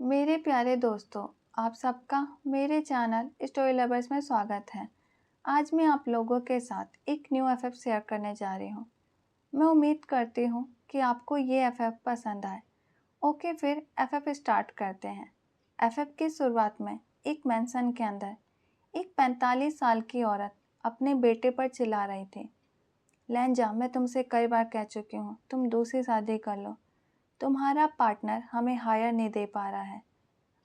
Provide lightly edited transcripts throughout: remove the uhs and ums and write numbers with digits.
मेरे प्यारे दोस्तों, आप सबका मेरे चैनल स्टोरी लवर्स में स्वागत है। आज मैं आप लोगों के साथ एक न्यू एफएफ शेयर करने जा रही हूँ। मैं उम्मीद करती हूँ कि आपको ये एफएफ पसंद आए। ओके, फिर एफएफ स्टार्ट करते हैं। एफएफ की शुरुआत में एक मेंशन के अंदर एक 45 साल की औरत अपने बेटे पर चिल्ला रही थी, लैंजा, मैं तुमसे कई बार कह चुकी हूँ, तुम दूसरी शादी कर लो। तुम्हारा पार्टनर हमें हायर नहीं दे पा रहा है।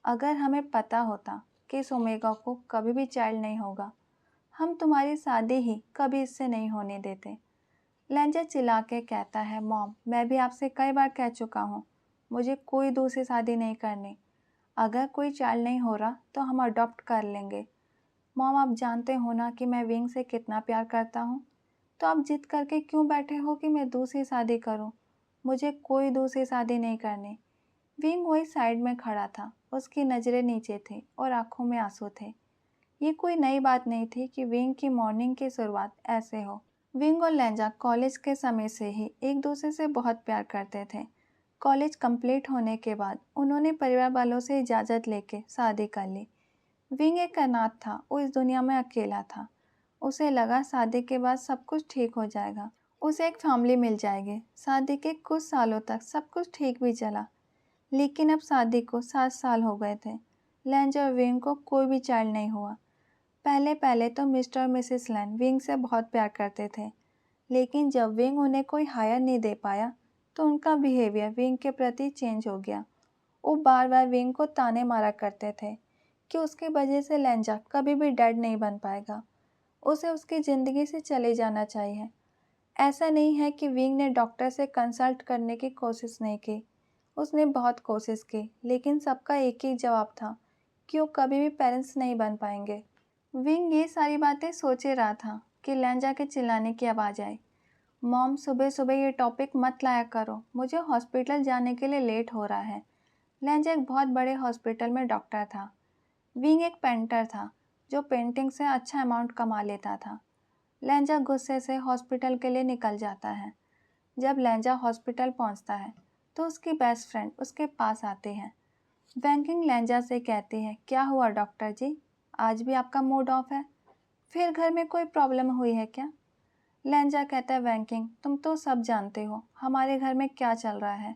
अगर हमें पता होता कि इस ओमेगा को कभी भी चाइल्ड नहीं होगा, हम तुम्हारी शादी ही कभी इससे नहीं होने देते। लैंजा चिल्ला के कहता है, मॉम, मैं भी आपसे कई बार कह चुका हूँ, मुझे कोई दूसरी शादी नहीं करनी। अगर कोई चाइल्ड नहीं हो रहा तो हम अडॉप्ट कर लेंगे। मॉम, आप जानते हो ना कि मैं विंग से कितना प्यार करता हूँ, तो आप जिद करके क्यों बैठे हो कि मैं दूसरी शादी करूँ? मुझे कोई दूसरी शादी नहीं करनी। विंग वही साइड में खड़ा था, उसकी नज़रें नीचे थी और आंखों में आंसू थे। ये कोई नई बात नहीं थी कि विंग की मॉर्निंग की शुरुआत ऐसे हो। विंग और लैंजा कॉलेज के समय से ही एक दूसरे से बहुत प्यार करते थे। कॉलेज कंप्लीट होने के बाद उन्होंने परिवार वालों से इजाज़त लेके शादी कर ली। विंग एक अनाथ था, वो इस दुनिया में अकेला था। उसे लगा शादी के बाद सब कुछ ठीक हो जाएगा, उसे एक फैमिली मिल जाएगी। शादी के कुछ सालों तक सब कुछ ठीक भी चला, लेकिन अब शादी को 7 साल हो गए थे। लैंज और विंग को कोई भी चाइल्ड नहीं हुआ। पहले पहले तो मिस्टर और मिसेस लैन विंग से बहुत प्यार करते थे, लेकिन जब विंग उन्हें कोई हायर नहीं दे पाया तो उनका बिहेवियर विंग के प्रति चेंज हो गया। वो बार बार विंग को ताने मारा करते थे कि उसकी वजह से लैंजा कभी भी डैड नहीं बन पाएगा, उसे उसकी ज़िंदगी से चले जाना चाहिए। ऐसा नहीं है कि विंग ने डॉक्टर से कंसल्ट करने की कोशिश नहीं की, उसने बहुत कोशिश की, लेकिन सबका एक ही जवाब था कि वो कभी भी पेरेंट्स नहीं बन पाएंगे। विंग ये सारी बातें सोचे रहा था कि लैंजा के चिल्लाने की आवाज़ आई, मॉम, सुबह सुबह ये टॉपिक मत लाया करो, मुझे हॉस्पिटल जाने के लिए लेट हो रहा है। लैंजा एक बहुत बड़े हॉस्पिटल में डॉक्टर था। विंग एक पेंटर था जो पेंटिंग से अच्छा अमाउंट कमा लेता था। लैंजा गुस्से से हॉस्पिटल के लिए निकल जाता है। जब लैंजा हॉस्पिटल पहुंचता है तो उसकी बेस्ट फ्रेंड उसके पास आती है। बैंकिंग लैंजा से कहती है, क्या हुआ डॉक्टर जी, आज भी आपका मूड ऑफ है? फिर घर में कोई प्रॉब्लम हुई है क्या? लैंजा कहता है, बैंकिंग, तुम तो सब जानते हो हमारे घर में क्या चल रहा है।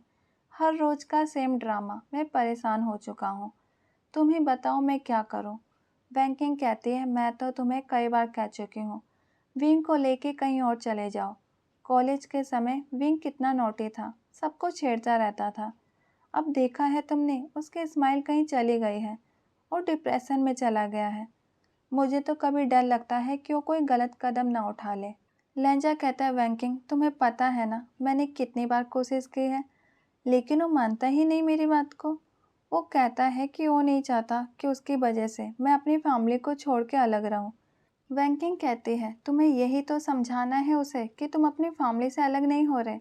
हर रोज़ का सेम ड्रामा, मैं परेशान हो चुका हूँ। तुम ही बताओ मैं क्या करूँ? बैंकिंग कहती है, मैं तो तुम्हें कई बार कह चुकी हूँ, विंग को लेके कहीं और चले जाओ। कॉलेज के समय विंग कितना नोटी था, सबको छेड़ता रहता था। अब देखा है तुमने, उसकी स्माइल कहीं चली गई है और डिप्रेशन में चला गया है। मुझे तो कभी डर लगता है कि वो कोई गलत कदम ना उठा ले। लैंजा कहता है, बैंकिंग, तुम्हें पता है ना मैंने कितनी बार कोशिश की है, लेकिन वो मानता ही नहीं मेरी बात को। वो कहता है कि वो नहीं चाहता कि उसकी वजह से मैं अपनी फैमिली को छोड़ के अलग रहूं। बैंकिंग कहती है, तुम्हें यही तो समझाना है उसे कि तुम अपनी फैमिली से अलग नहीं हो रहे,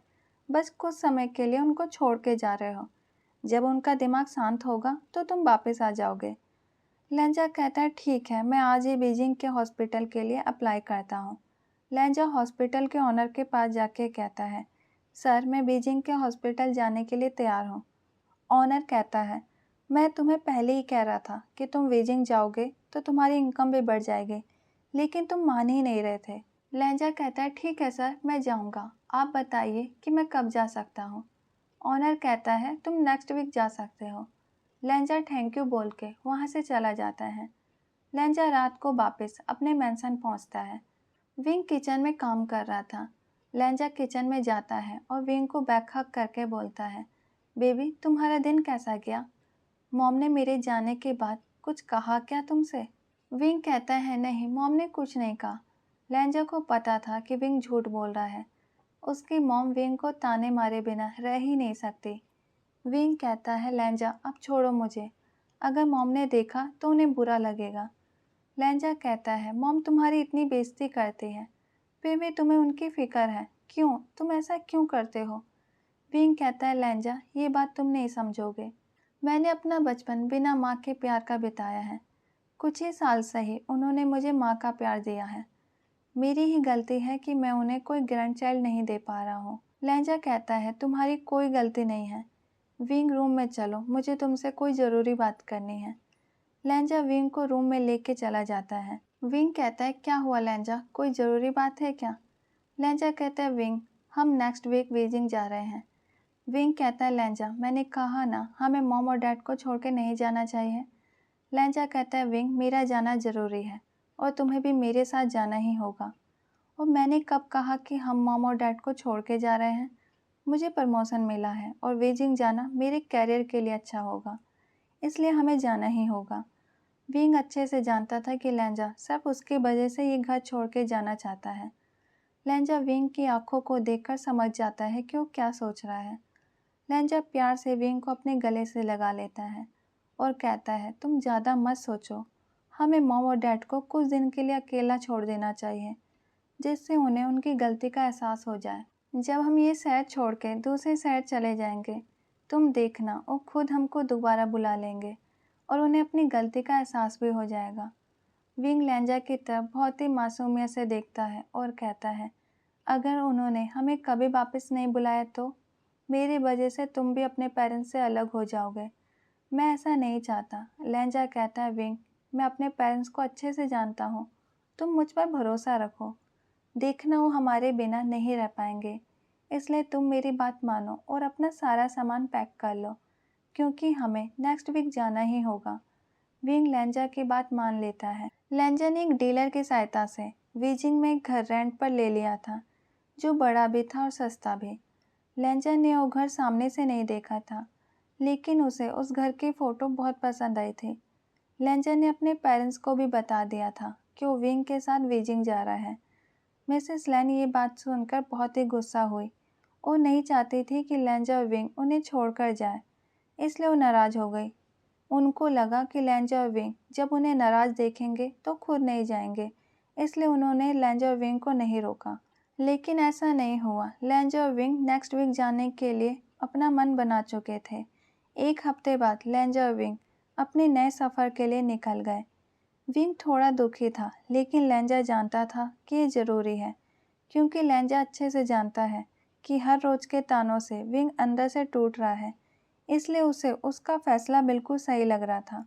बस कुछ समय के लिए उनको छोड़ के जा रहे हो। जब उनका दिमाग शांत होगा तो तुम वापस आ जाओगे। लैंजा कहता है, ठीक है, मैं आज ही बीजिंग के हॉस्पिटल के लिए अप्लाई करता हूँ। लैंजा हॉस्पिटल के ऑनर के पास जाके कहता है, सर, मैं बीजिंग के हॉस्पिटल जाने के लिए तैयार हूँ। ऑनर कहता है, मैं तुम्हें पहले ही कह रहा था कि तुम बीजिंग जाओगे तो तुम्हारी इनकम भी बढ़ जाएगी, लेकिन तुम मान ही नहीं रहे थे। लैंजा कहता है, ठीक है सर, मैं जाऊँगा, आप बताइए कि मैं कब जा सकता हूँ। ऑनर कहता है, तुम नेक्स्ट वीक जा सकते हो। लैंजा थैंक यू बोल के वहाँ से चला जाता है। लैंजा रात को वापस अपने मेंशन पहुँचता है। विंग किचन में काम कर रहा था। लैंजा किचन में जाता है और विंग को बैक हग करके बोलता है, बेबी, तुम्हारा दिन कैसा गया? मॉम ने मेरे जाने के बाद कुछ कहा क्या तुमसे? विंग कहता है, नहीं, मॉम ने कुछ नहीं कहा। लैंजा को पता था कि विंग झूठ बोल रहा है। उसकी मॉम विंग को ताने मारे बिना रह ही नहीं सकती। विंग कहता है, लैंजा, अब छोड़ो मुझे, अगर मॉम ने देखा तो उन्हें बुरा लगेगा। लैंजा कहता है, मॉम तुम्हारी इतनी बेइज्जती करती है, फिर भी तुम्हें उनकी फ़िक्र है, क्यों, तुम ऐसा क्यों करते हो? विंग कहता है, लैंजा, ये बात तुम नहीं समझोगे। मैंने अपना बचपन बिना माँ के प्यार का बिताया है। कुछ ही साल सही उन्होंने मुझे माँ का प्यार दिया है। मेरी ही गलती है कि मैं उन्हें कोई ग्रैंड चाइल्ड नहीं दे पा रहा हूँ। लैंजा कहता है, तुम्हारी कोई गलती नहीं है। विंग रूम में चलो, मुझे तुमसे कोई ज़रूरी बात करनी है। लैंजा विंग को रूम में लेके चला जाता है। विंग कहता है क्या हुआ लैंजा, कोई ज़रूरी बात है क्या? लैंजा कहता है विंग, हम नेक्स्ट वीक बीजिंग जा रहे हैं। विंग कहता है लैंजा, मैंने कहा ना हमें मॉम और डैड को छोड़ के नहीं जाना चाहिए। लैंजा कहता है विंग, मेरा जाना ज़रूरी है और तुम्हें भी मेरे साथ जाना ही होगा। और मैंने कब कहा कि हम मॉम और डैड को छोड़ के जा रहे हैं? मुझे प्रमोशन मिला है और बीजिंग जाना मेरे कैरियर के लिए अच्छा होगा, इसलिए हमें जाना ही होगा। विंग अच्छे से जानता था कि लैंजा सिर्फ उसकी वजह से ये घर छोड़ के जाना चाहता है। लैंजा विंग की आंखों को देखकर समझ जाता है कि वो क्या सोच रहा है। लैंजा प्यार से विंग को अपने गले से लगा लेता है और कहता है तुम ज़्यादा मत सोचो, हमें मॉम और डैड को कुछ दिन के लिए अकेला छोड़ देना चाहिए, जिससे उन्हें उनकी गलती का एहसास हो जाए। जब हम ये शहर छोड़ के दूसरे शहर चले जाएंगे, तुम देखना वो खुद हमको दोबारा बुला लेंगे और उन्हें अपनी गलती का एहसास भी हो जाएगा। विंग लैंजा की तरफ बहुत ही मासूमियत से देखता है और कहता है अगर उन्होंने हमें कभी वापस नहीं बुलाया तो मेरी वजह से तुम भी अपने पेरेंट्स से अलग हो जाओगे। मैं ऐसा नहीं चाहता। लैंजा कहता है विंग, मैं अपने पेरेंट्स को अच्छे से जानता हूँ, तुम मुझ पर भरोसा रखो। देखना वो हमारे बिना नहीं रह पाएंगे, इसलिए तुम मेरी बात मानो और अपना सारा सामान पैक कर लो, क्योंकि हमें नेक्स्ट वीक जाना ही होगा। विंग लैंजा की बात मान लेता है। लैंजा ने एक डीलर की सहायता से बीजिंग में एक घर रेंट पर ले लिया था, जो बड़ा भी था और सस्ता भी। लैंजा ने वो घर सामने से नहीं देखा था, लेकिन उसे उस घर की फ़ोटो बहुत पसंद आई थी। लैंजा ने अपने पेरेंट्स को भी बता दिया था कि वो विंग के साथ बीजिंग जा रहा है। मिसेस लैन ये बात सुनकर बहुत ही गुस्सा हुई। वो नहीं चाहती थी कि लैंजा और विंग उन्हें छोड़कर जाए, इसलिए वो नाराज़ हो गई। उनको लगा कि लैंजा और विंग जब उन्हें नाराज़ देखेंगे तो खुद नहीं जाएंगे, इसलिए उन्होंने लैंजा और विंग को नहीं रोका। लेकिन ऐसा नहीं हुआ। लैंजा और विंग नेक्स्ट वीक जाने के लिए अपना मन बना चुके थे। एक हफ्ते बाद लैंजा और विंग अपने नए सफ़र के लिए निकल गए। विंग थोड़ा दुखी था, लेकिन लैंजा जानता था कि ये ज़रूरी है, क्योंकि लैंजा अच्छे से जानता है कि हर रोज़ के तानों से विंग अंदर से टूट रहा है, इसलिए उसे उसका फ़ैसला बिल्कुल सही लग रहा था।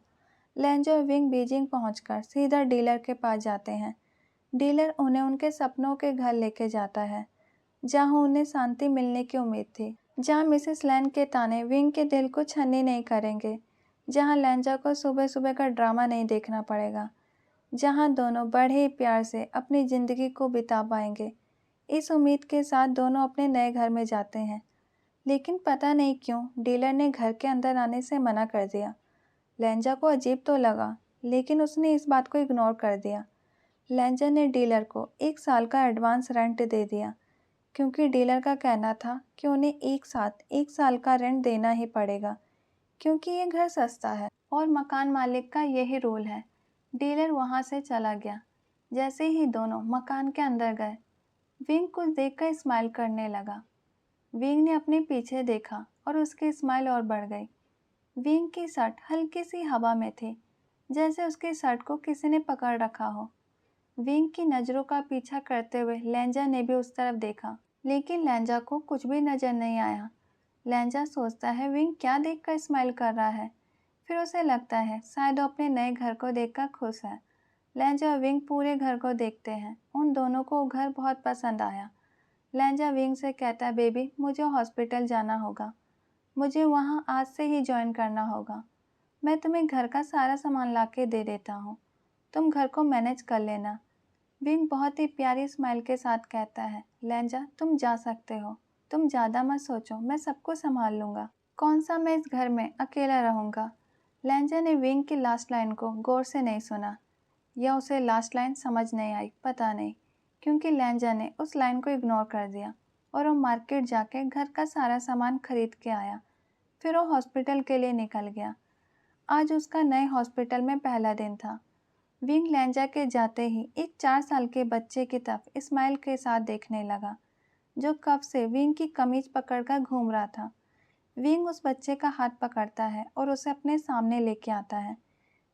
लैंजा और विंग बीजिंग पहुंचकर सीधा डीलर के पास जाते हैं। डीलर उन्हें उनके सपनों के घर लेके जाता है, जहां उन्हें शांति मिलने की उम्मीद थी, जहां मिसेस लैन के ताने विंग के दिल को छन्नी नहीं करेंगे, जहां लैंजा को सुबह सुबह का ड्रामा नहीं देखना पड़ेगा, जहां दोनों बड़े ही प्यार से अपनी ज़िंदगी को बिता पाएंगे। इस उम्मीद के साथ दोनों अपने नए घर में जाते हैं, लेकिन पता नहीं क्यों डीलर ने घर के अंदर आने से मना कर दिया। लैंजा को अजीब तो लगा, लेकिन उसने इस बात को इग्नोर कर दिया। लैंजा ने डीलर को 1 साल का एडवांस रेंट दे दिया, क्योंकि डीलर का कहना था कि उन्हें एक साथ 1 साल का रेंट देना ही पड़ेगा, क्योंकि ये घर सस्ता है और मकान मालिक का यही रूल है। डीलर वहाँ से चला गया। जैसे ही दोनों मकान के अंदर गए, विंग कुछ देखकर स्माइल करने लगा। विंग ने अपने पीछे देखा और उसकी स्माइल और बढ़ गई। विंग की शर्ट हल्की सी हवा में थी, जैसे उसकी शर्ट को किसी ने पकड़ रखा हो। विंग की नज़रों का पीछा करते हुए लैंजा ने भी उस तरफ देखा, लेकिन लैंजा को कुछ भी नज़र नहीं आया। लैंजा सोचता है विंग क्या देखकर स्माइल कर रहा है। फिर उसे लगता है शायद वो अपने नए घर को देखकर खुश है। लैंजा और विंग पूरे घर को देखते हैं। उन दोनों को वो घर बहुत पसंद आया। लैंजा विंग से कहता है बेबी, मुझे हॉस्पिटल जाना होगा, मुझे वहाँ आज से ही ज्वाइन करना होगा। मैं तुम्हें घर का सारा सामान ला के दे देता हूँ, तुम घर को मैनेज कर लेना। विंग बहुत ही प्यारी स्माइल के साथ कहता है लैंजा तुम जा सकते हो, तुम ज़्यादा मत सोचो, मैं सबको संभाल लूँगा। कौन सा मैं इस घर में अकेला रहूँगा। लैंजा ने विंग की लास्ट लाइन को गौर से नहीं सुना, या उसे लास्ट लाइन समझ नहीं आई, पता नहीं, क्योंकि लैंजा ने उस लाइन को इग्नोर कर दिया और वो मार्केट जाके घर का सारा सामान खरीद के आया। फिर वो हॉस्पिटल के लिए निकल गया। आज उसका नए हॉस्पिटल में पहला दिन था। विंग लैंजा के जाते ही एक 4 साल के बच्चे की तरफ स्माइल के साथ देखने लगा, जो कब से विंग की कमीज पकड़कर घूम रहा था। विंग उस बच्चे का हाथ पकड़ता है और उसे अपने सामने लेके आता है।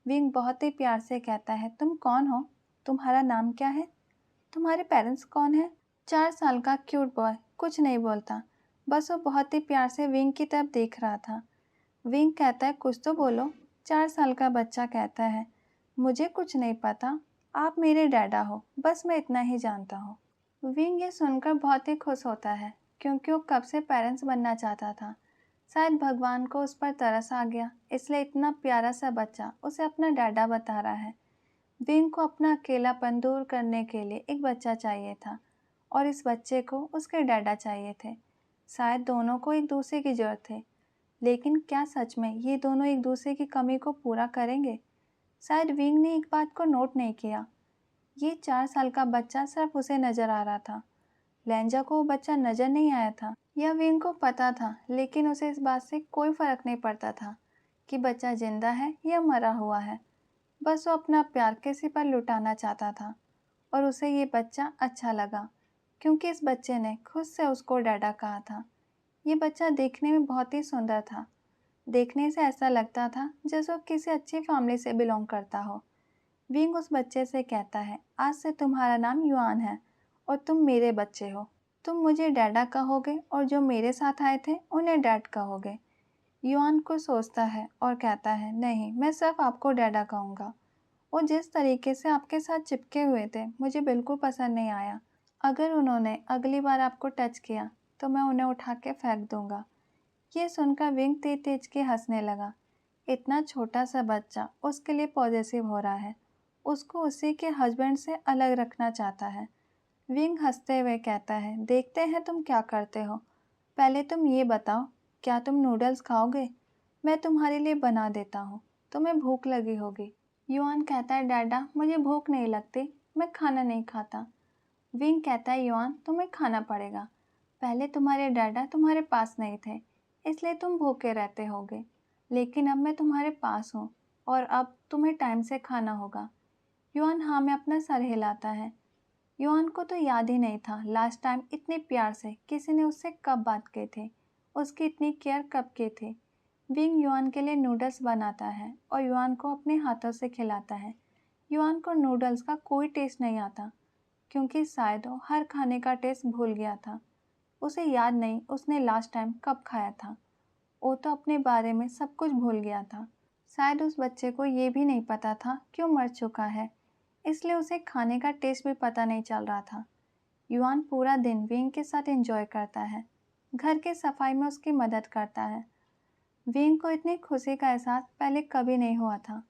विंग बहुत ही प्यार से कहता है तुम कौन हो, तुम्हारा नाम क्या है, तुम्हारे पेरेंट्स कौन हैं। 4 साल का क्यूट बॉय कुछ नहीं बोलता, बस वो बहुत ही प्यार से विंग की तरफ देख रहा था। विंग कहता है कुछ तो बोलो। 4 साल का बच्चा कहता है मुझे कुछ नहीं पता, आप मेरे डैडा हो, बस मैं इतना ही जानता हूँ। विंग ये सुनकर बहुत ही खुश होता है क्योंकि वो कब से पेरेंट्स बनना चाहता था। शायद भगवान को उस पर तरस आ गया, इसलिए इतना प्यारा सा बच्चा उसे अपना डैडा बता रहा है। विंग को अपना अकेलापन दूर करने के लिए एक बच्चा चाहिए था और इस बच्चे को उसके डैडा चाहिए थे। शायद दोनों को एक दूसरे की जरूरत थी, लेकिन क्या सच में ये दोनों एक दूसरे की कमी को पूरा करेंगे? शायद विंग ने एक बात को नोट नहीं किया। ये 4 साल का बच्चा सिर्फ उसे नजर आ रहा था। लेंजा को वो बच्चा नजर नहीं आया था। यह विंग को पता था, लेकिन उसे इस बात से कोई फर्क नहीं पड़ता था कि बच्चा जिंदा है या मरा हुआ है। बस वो अपना प्यार किसी पर लुटाना चाहता था और उसे ये बच्चा अच्छा लगा क्योंकि इस बच्चे ने खुद से उसको डैडा कहा था। ये बच्चा देखने में बहुत ही सुंदर था। देखने से ऐसा लगता था जैसे वो किसी अच्छी फैमिली से बिलोंग करता हो। विंग उस बच्चे से कहता है आज से तुम्हारा नाम युआन है और तुम मेरे बच्चे हो। तुम मुझे डैडा कहोगे और जो मेरे साथ आए थे उन्हें डैड कहोगे। युआन को सोचता है और कहता है नहीं, मैं सिर्फ आपको डैडा कहूँगा। वो जिस तरीके से आपके साथ चिपके हुए थे मुझे बिल्कुल पसंद नहीं आया। अगर उन्होंने अगली बार आपको टच किया तो मैं उन्हें उठा के फेंक दूंगा। ये सुनकर विंग तेज तेज के हंसने लगा। इतना छोटा सा बच्चा उसके लिए पॉजिटिव हो रहा है, उसको उसी के हस्बैंड से अलग रखना चाहता है। विंग हंसते हुए कहता है देखते हैं तुम क्या करते हो। पहले तुम ये बताओ, क्या तुम नूडल्स खाओगे? मैं तुम्हारे लिए बना देता हूँ, तुम्हें भूख लगी होगी। युआन कहता है डैडा मुझे भूख नहीं लगती, मैं खाना नहीं खाता। विंग कहता है युआन तुम्हें खाना पड़ेगा, पहले तुम्हारे डैडा तुम्हारे पास नहीं थे इसलिए तुम भूखे रहते होगे, लेकिन अब मैं तुम्हारे पास हूँ और अब तुम्हें टाइम से खाना होगा। युआन हाँ में अपना सर हिलाता है। युआन को तो याद ही नहीं था लास्ट टाइम इतने प्यार से किसी ने उससे कब बात की थी, उसकी इतनी केयर कब की थी। विंग युआन के लिए नूडल्स बनाता है और युआन को अपने हाथों से खिलाता है। युआन को नूडल्स का कोई टेस्ट नहीं आता क्योंकि शायद वो हर खाने का टेस्ट भूल गया था। उसे याद नहीं उसने लास्ट टाइम कब खाया था। वो तो अपने बारे में सब कुछ भूल गया था। शायद उस बच्चे को ये भी नहीं पता था कि वो मर चुका है, इसलिए उसे खाने का टेस्ट भी पता नहीं चल रहा था। युआन पूरा दिन विंग के साथ एंजॉय करता है, घर के सफाई में उसकी मदद करता है। विंग को इतनी खुशी का एहसास पहले कभी नहीं हुआ था।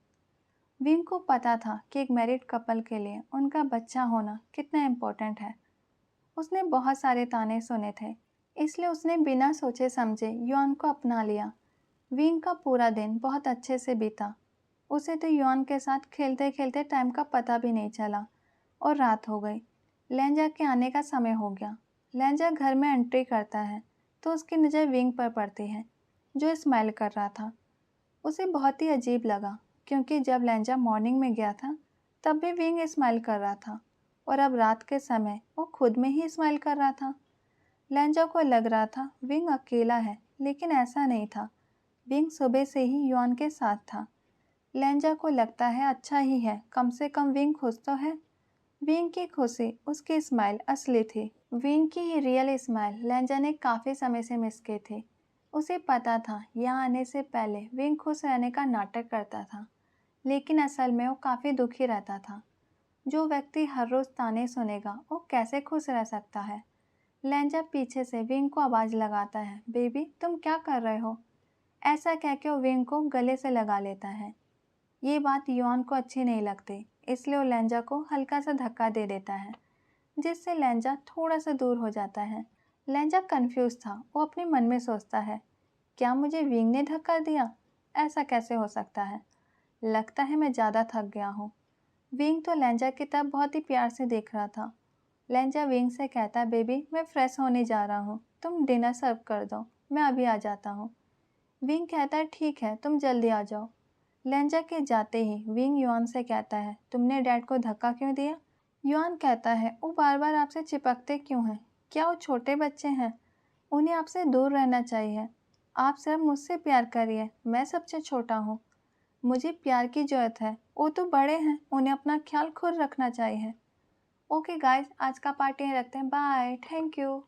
विंग को पता था कि एक मैरिड कपल के लिए उनका बच्चा होना कितना इम्पोर्टेंट है। उसने बहुत सारे ताने सुने थे, इसलिए उसने बिना सोचे समझे युआन को अपना लिया। विंग का पूरा दिन बहुत अच्छे से बीता। उसे तो युआन के साथ खेलते खेलते टाइम का पता भी नहीं चला और रात हो गई। लेंजा के आने का समय हो गया। लेंजा घर में एंट्री करता है तो उसकी नज़र विंग पर पड़ती है जो स्माइल कर रहा था। उसे बहुत ही अजीब लगा क्योंकि जब लेंजा मॉर्निंग में गया था तब भी विंग स्माइल कर रहा था और अब रात के समय वो खुद में ही स्माइल कर रहा था। लेंजा को लग रहा था विंग अकेला है, लेकिन ऐसा नहीं था। विंग सुबह से ही युआन के साथ था। लेंजा को लगता है अच्छा ही है, कम से कम विंग खुश तो है। विंग की खुशी उसकी स्माइल असली थी। विंग की ये रियल स्माइल लेंजा ने काफ़ी समय से मिस की थी। उसे पता था यहाँ आने से पहले विंग खुश रहने का नाटक करता था, लेकिन असल में वो काफ़ी दुखी रहता था। जो व्यक्ति हर रोज़ ताने सुनेगा वो कैसे खुश रह सकता है। लेंजा पीछे से विंग को आवाज़ लगाता है बेबी तुम क्या कर रहे हो। ऐसा कह के वो विंग को गले से लगा लेता है। ये बात युआन को अच्छी नहीं लगती, इसलिए वो लेंजा को हल्का सा धक्का दे देता है जिससे लेंजा थोड़ा सा दूर हो जाता है। लेंजा कंफ्यूज था। वो अपने मन में सोचता है क्या मुझे विंग ने धक्का दिया, ऐसा कैसे हो सकता है। लगता है मैं ज़्यादा थक गया हूँ। विंग तो लेंजा की तरफ बहुत ही प्यार से देख रहा था। लेंजा विंग से कहता है बेबी मैं फ्रेश होने जा रहा हूँ, तुम डिनर सर्व कर दो, मैं अभी आ जाता हूँ। विंग कहता है ठीक है तुम जल्दी आ जाओ। लेंजा के जाते ही विंग युआन से कहता है तुमने डैड को धक्का क्यों दिया। युआन कहता है वो बार बार आपसे चिपकते क्यों हैं, क्या वो छोटे बच्चे हैं, उन्हें आपसे दूर रहना चाहिए। आप सिर्फ मुझसे प्यार करिए, मैं सबसे छोटा हूँ, मुझे प्यार की ज़रूरत है, वो तो बड़े हैं, उन्हें अपना ख्याल खुद रखना चाहिए। ओके गाइस, आज का पार्ट यहीं रखते हैं, बाय, थैंक यू।